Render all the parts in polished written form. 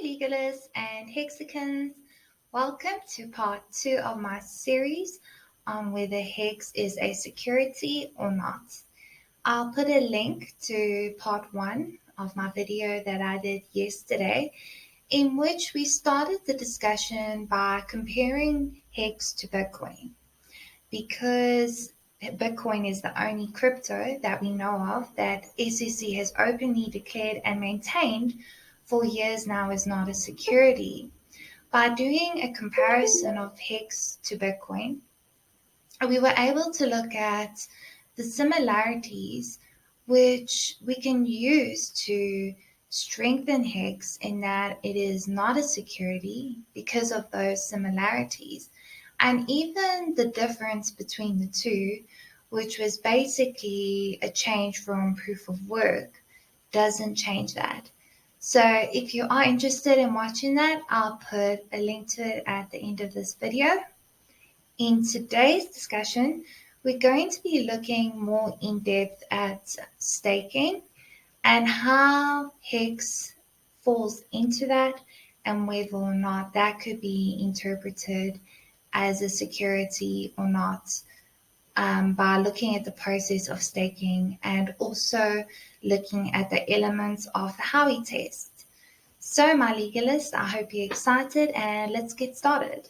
legalists and hexicans. Welcome to part 2 of my series on whether HEX is a security or not. I'll put a link to part 1 of my video that I did yesterday, in which we started the discussion by comparing HEX to Bitcoin, because Bitcoin is the only crypto that we know of that SEC has openly declared and maintained for years now is not a security. By doing a comparison of HEX to Bitcoin, we were able to look at the similarities which we can use to strengthen HEX in that it is not a security because of those similarities. And even the difference between the two, which was basically a change from proof of work, doesn't change that. So if you are interested in watching that, I'll put a link to it at the end of this video. In today's discussion, we're going to be looking more in depth at staking and how HEX falls into that and whether or not that could be interpreted as a security or not, by looking at the process of staking and also looking at the elements of the Howey test. So my legalists, I hope you're excited and let's get started.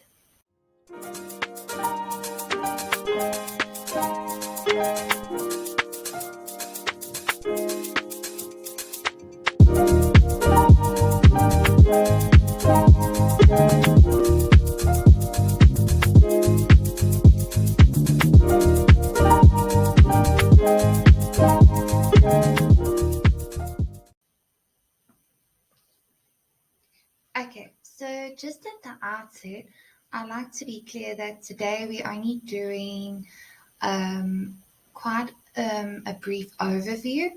Okay, so just at the outset, I'd like to be clear that today we're only doing quite a brief overview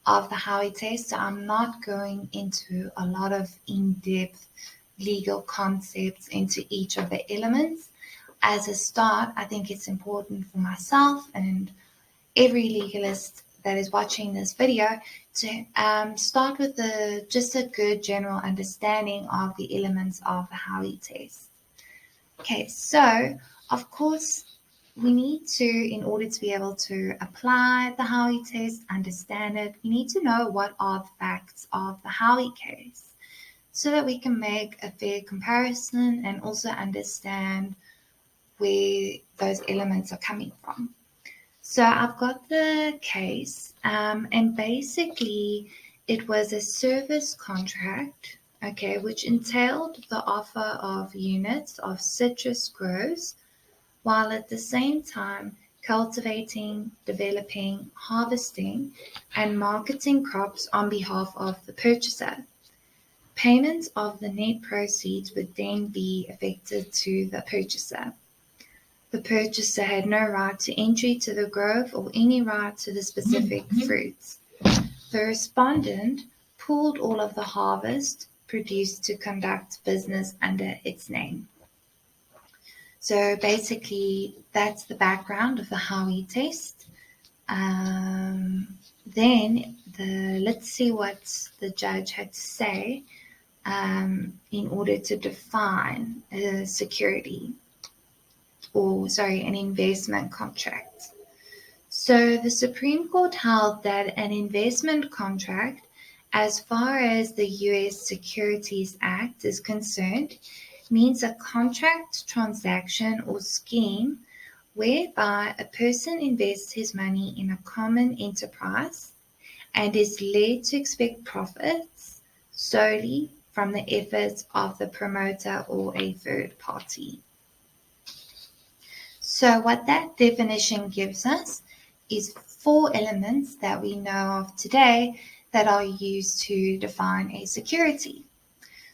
of the Howey test. So I'm not going into a lot of in-depth legal concepts into each of the elements. As a start, I think it's important for myself and every legalist that is watching this video to start with just a good general understanding of the elements of the Howey test. Okay, so of course we need to, in order to be able to apply the Howey test, understand it, we need to know what are the facts of the Howey case so that we can make a fair comparison and also understand where those elements are coming from. So I've got the case, and basically it was a service contract, okay, which entailed the offer of units of citrus groves, while at the same time cultivating, developing, harvesting, and marketing crops on behalf of the purchaser. Payment of the net proceeds would then be effected to the purchaser. The purchaser had no right to entry to the grove or any right to the specific fruits. The respondent pooled all of the harvest produced to conduct business under its name. So basically, that's the background of the Howey test. Then let's see what the judge had to say in order to define a security. An investment contract. So the Supreme Court held that an investment contract, as far as the U.S. Securities Act is concerned, means a contract, transaction, or scheme whereby a person invests his money in a common enterprise and is led to expect profits solely from the efforts of the promoter or a third party. So what that definition gives us is 4 elements that we know of today that are used to define a security.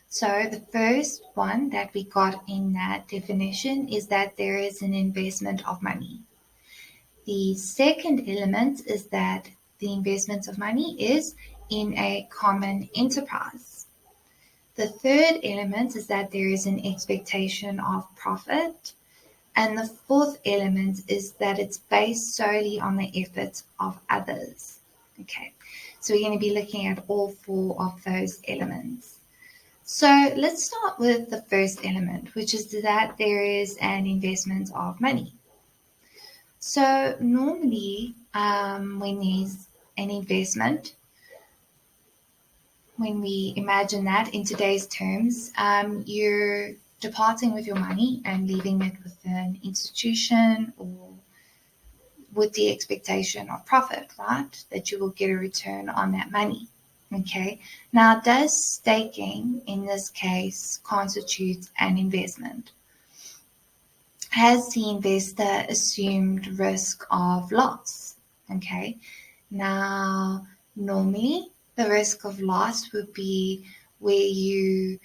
So the first one that we got in that definition is that there is an investment of money. The second element is that the investment of money is in a common enterprise. The third element is that there is an expectation of profit. And the fourth element is that it's based solely on the efforts of others. Okay, so we're going to be looking at all 4 of those elements. So let's start with the first element, which is that there is an investment of money. So normally, when there's an investment, when we imagine that in today's terms, you're departing with your money and leaving it with an institution or with the expectation of profit, right? That you will get a return on that money. Okay. Now, does staking in this case constitute an investment? Has the investor assumed risk of loss? Okay. Now, normally the risk of loss would be where you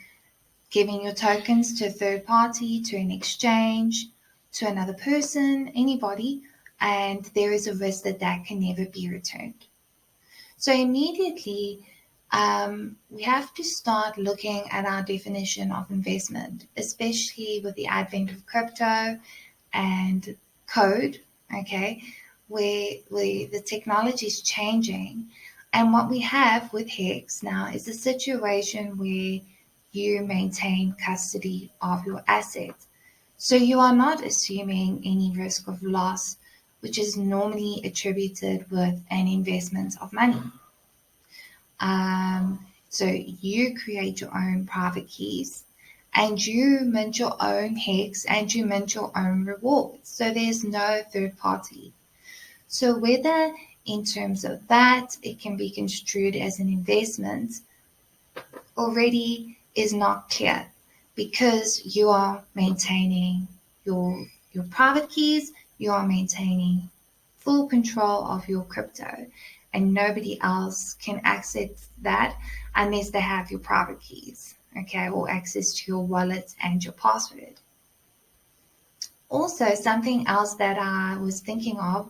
giving your tokens to a third party, to an exchange, to another person, anybody, and there is a risk that that can never be returned. So immediately, we have to start looking at our definition of investment, especially with the advent of crypto and code, okay, where the technology is changing. And what we have with HEX now is a situation where you maintain custody of your assets. So you are not assuming any risk of loss, which is normally attributed with an investment of money. So you create your own private keys and you mint your own HEX and you mint your own rewards. So there's no third party. So whether in terms of that, it can be construed as an investment already is not clear because you are maintaining your private keys, you are maintaining full control of your crypto, and nobody else can access that unless they have your private keys, okay, or access to your wallet and your password. Also, something else that I was thinking of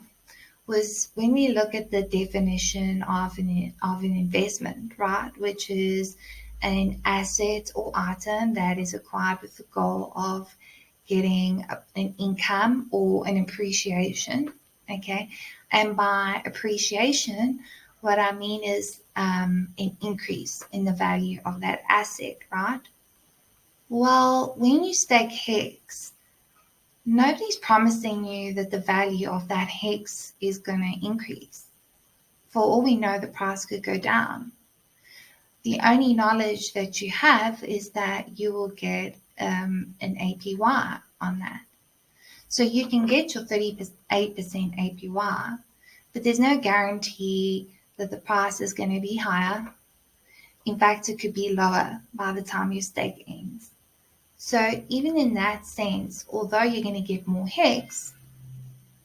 was when we look at the definition of an investment, right, which is an asset or item that is acquired with the goal of getting an income or an appreciation, okay? And by appreciation, what I mean is an increase in the value of that asset, right? Well, when you stake HEX, nobody's promising you that the value of that HEX is going to increase. For all we know, the price could go down. The only knowledge that you have is that you will get an APY on that. So you can get your 38% APY, but there's no guarantee that the price is going to be higher. In fact, it could be lower by the time your stake ends. So even in that sense, although you're going to get more HEX,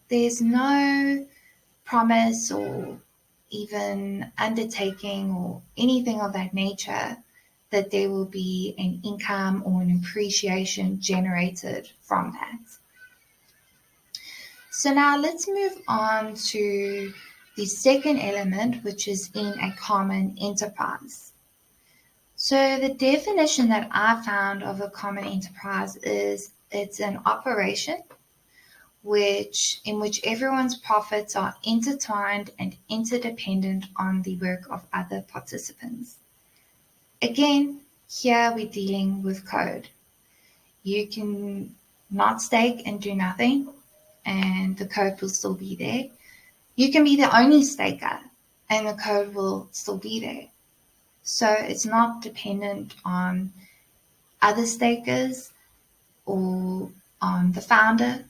there's no promise or even undertaking or anything of that nature that there will be an income or an appreciation generated from that. So now let's move on to the second element, which is in a common enterprise. So the definition that I found of a common enterprise is it's an operation in which everyone's profits are intertwined and interdependent on the work of other participants. Again, here we're dealing with code. You can not stake and do nothing, and the code will still be there. You can be the only staker, and the code will still be there. So it's not dependent on other stakers or on the founder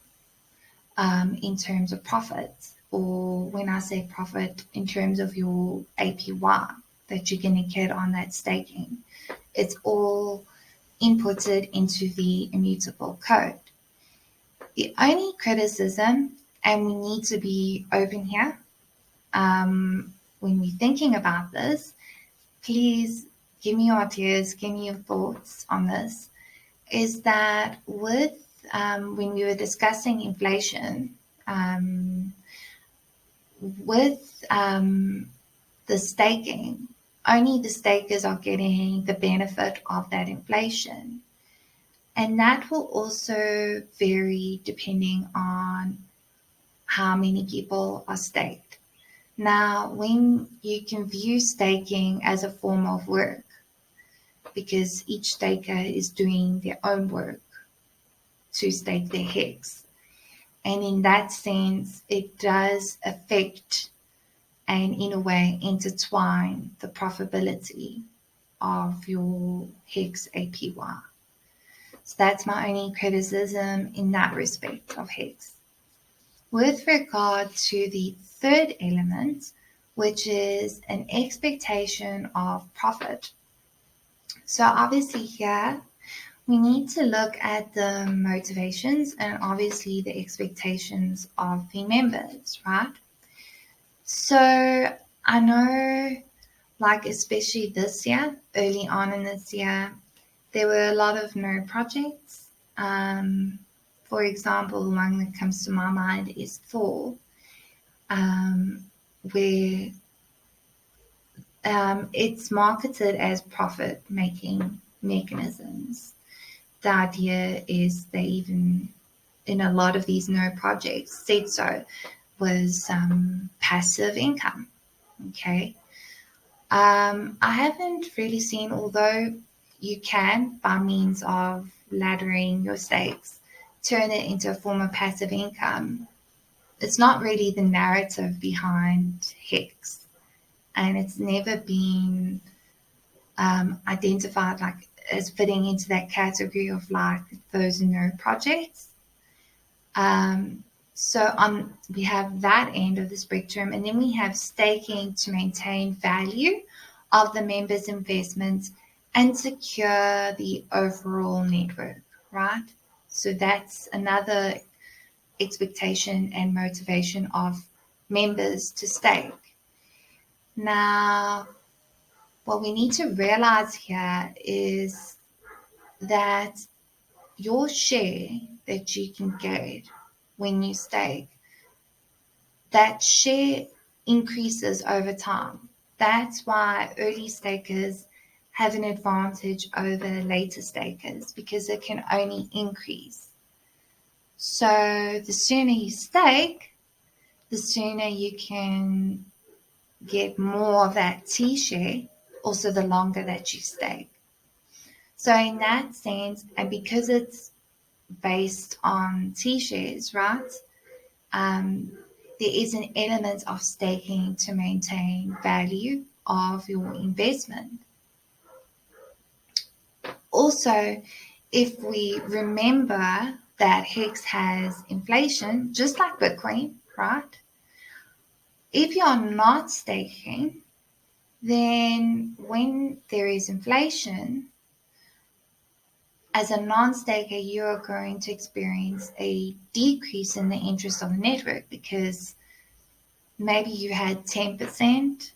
in terms of profit, or when I say profit, in terms of your APY that you're going to get on that staking. It's all inputted into the immutable code. The only criticism, and we need to be open here when we're thinking about this, please give me your ideas, give me your thoughts on this, is that with when we were discussing inflation, with the staking, only the stakers are getting the benefit of that inflation. And that will also vary depending on how many people are staked. Now, when you can view staking as a form of work, because each staker is doing their own work to stake their HEX. And in that sense, it does affect and in a way intertwine the profitability of your HEX APY. So that's my only criticism in that respect of HEX. With regard to the third element, which is an expectation of profit. So obviously here, we need to look at the motivations and obviously the expectations of the members, right? So I know, like especially this year, early on in this year, there were a lot of no projects. For example, one that comes to my mind is Thor, where it's marketed as profit-making mechanisms. The idea is they even, in a lot of these no projects, said so, was passive income. Okay. I haven't really seen, although you can, by means of laddering your stakes, turn it into a form of passive income. It's not really the narrative behind HEX, and it's never been identified like as fitting into that category of like those no projects. So we have that end of the spectrum, and then we have staking to maintain value of the members' investments and secure the overall network, right? So that's another expectation and motivation of members to stake. Now, what we need to realize here is that your share that you can get when you stake, that share increases over time. That's why early stakers have an advantage over later stakers, because it can only increase. So the sooner you stake, the sooner you can get more of that T share, also the longer that you stake. So in that sense, and because it's based on T shares, right? There is an element of staking to maintain value of your investment. Also, if we remember that HEX has inflation, just like Bitcoin, right? If you're not staking, then when there is inflation, as a non-staker, you are going to experience a decrease in the interest of the network, because maybe you had 10%,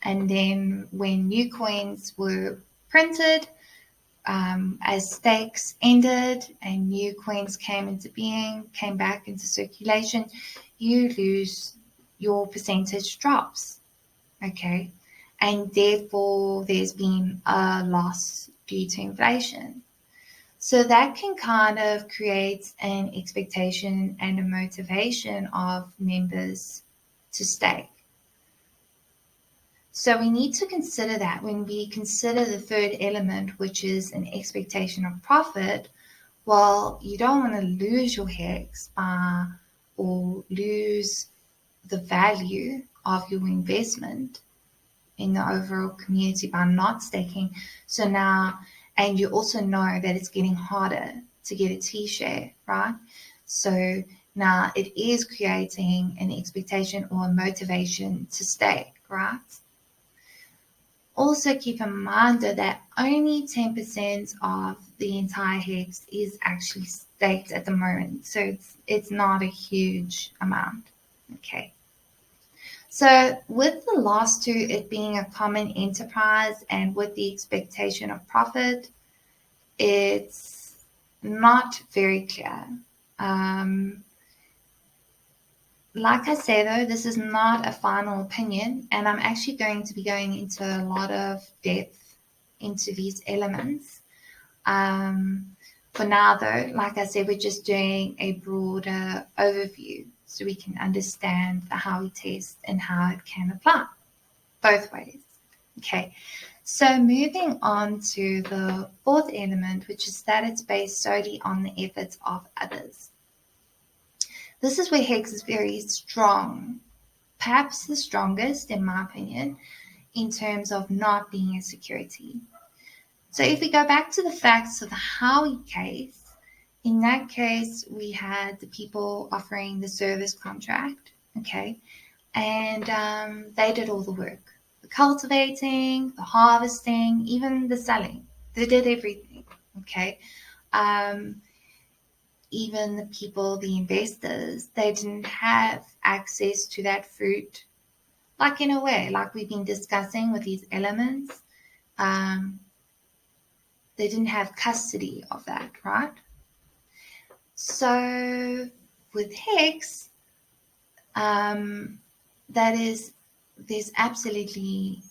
and then when new coins were printed, as stakes ended and new coins came into being, came back into circulation, you lose, your percentage drops, okay? And therefore, there's been a loss due to inflation. So that can kind of create an expectation and a motivation of members to stake. So we need to consider that when we consider the third element, which is an expectation of profit. Well, you don't want to lose your HEX or lose the value of your investment in the overall community by not staking. So now, and you also know that it's getting harder to get a T-share, right? So now it is creating an expectation or a motivation to stake, right? Also keep in mind that only 10% of the entire HEX is actually staked at the moment. So it's not a huge amount, okay? So with the last two, it being a common enterprise and with the expectation of profit, it's not very clear. Like I say, though, this is not a final opinion, and I'm actually going to be going into a lot of depth into these elements. For now, though, like I said, we're just doing a broader overview so we can understand the Howey test and how it can apply both ways. Okay, So moving on to the fourth element, which is that it's based solely on the efforts of others. This is where HEX is very strong, perhaps the strongest in my opinion, in terms of not being a security. So if we go back to the facts of the Howey case, in that case, we had the people offering the service contract, okay, and they did all the work. The cultivating, the harvesting, even the selling. They did everything, okay. Even the people, the investors, they didn't have access to that fruit, like in a way, like we've been discussing with these elements. They didn't have custody of that, right? So with HEX, that is, there's absolutely,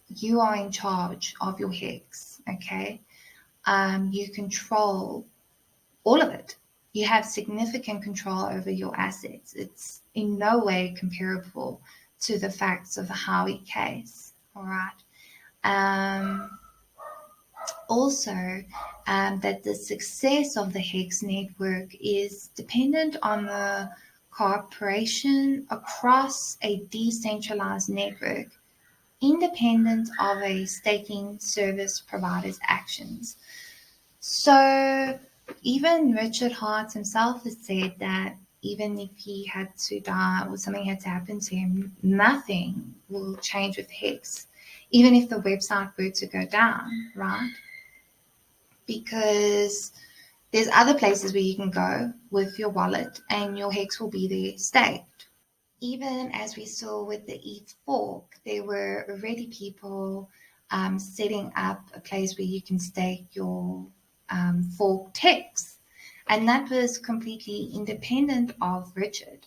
you are in charge of your HEX, okay? You control all of it. You have significant control over your assets. It's in no way comparable to the facts of the Howey case, all right? Also, that the success of the HEX network is dependent on the cooperation across a decentralized network, independent of a staking service provider's actions. So even Richard Hart himself has said that even if he had to die or something had to happen to him, nothing will change with HEX, even if the website were to go down, right? Because there's other places where you can go with your wallet and your HEX will be there staked. Even as we saw with the ETH fork, there were already people setting up a place where you can stake your forked HEX. And that was completely independent of Richard.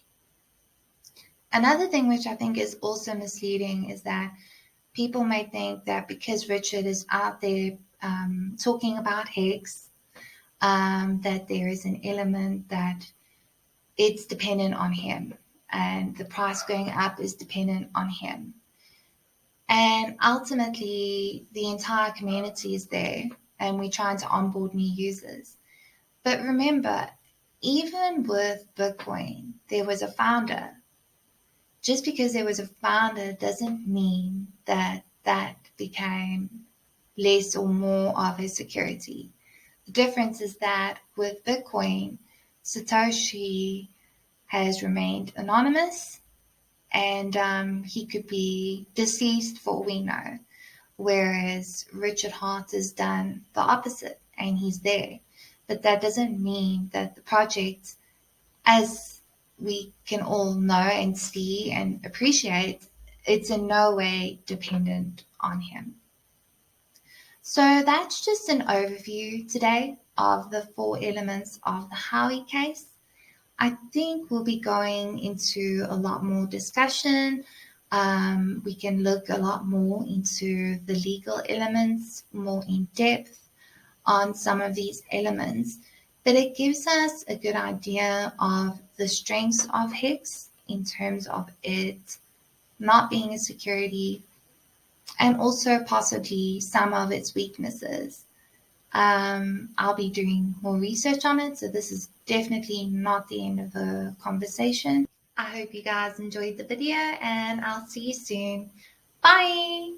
Another thing which I think is also misleading is that people may think that because Richard is out there talking about HEX, that there is an element that it's dependent on him and the price going up is dependent on him. And ultimately, the entire community is there and we're trying to onboard new users. But remember, even with Bitcoin, there was a founder. Just because there was a founder doesn't mean that that became less or more of a security. The difference is that with Bitcoin, Satoshi has remained anonymous and he could be deceased for all we know, whereas Richard Hart has done the opposite and he's there. But that doesn't mean that the project, as we can all know and see and appreciate, it's in no way dependent on him. So that's just an overview today of the 4 elements of the Howey case. I think we'll be going into a lot more discussion. We can look a lot more into the legal elements, more in depth on some of these elements, but it gives us a good idea of the strengths of HEX in terms of it not being a security and also possibly some of its weaknesses. I'll be doing more research on it, so this is definitely not the end of the conversation. I hope you guys enjoyed the video and I'll see you soon. Bye!